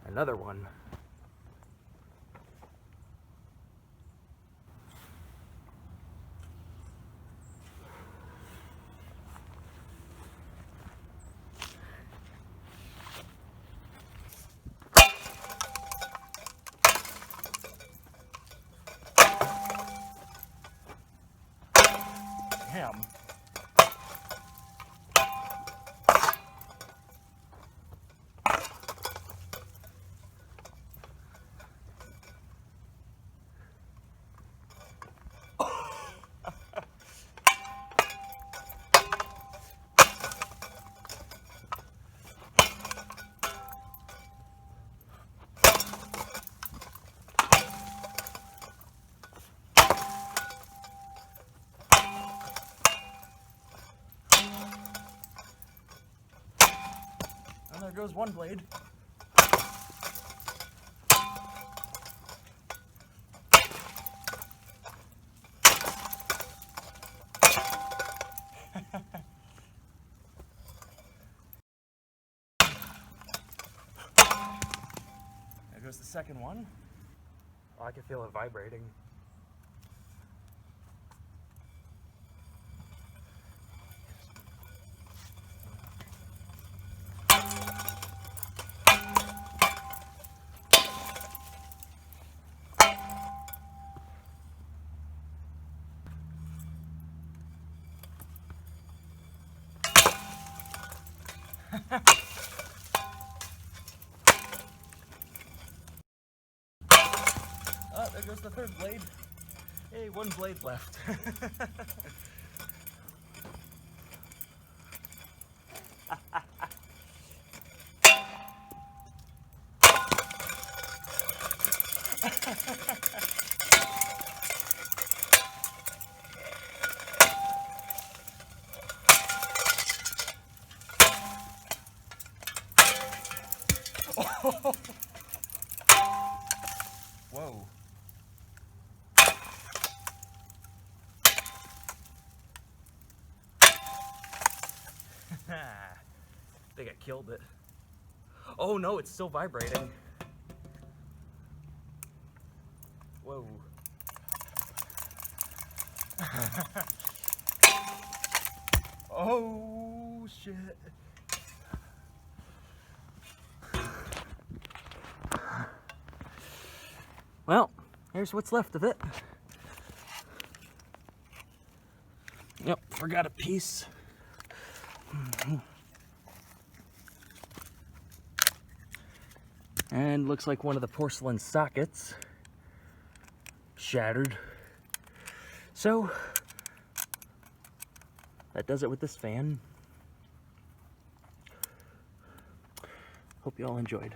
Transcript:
Another one. Damn. And there goes one blade. There goes the second one. Oh, I can feel it vibrating. Oh, there goes the third blade. Hey, one blade left. Whoa. I think I killed it. Oh no, it's still vibrating. Whoa. Oh shit. Well, here's what's left of it. Yep, forgot a piece. And looks like one of the porcelain sockets shattered. So that does it with this fan. Hope you all enjoyed.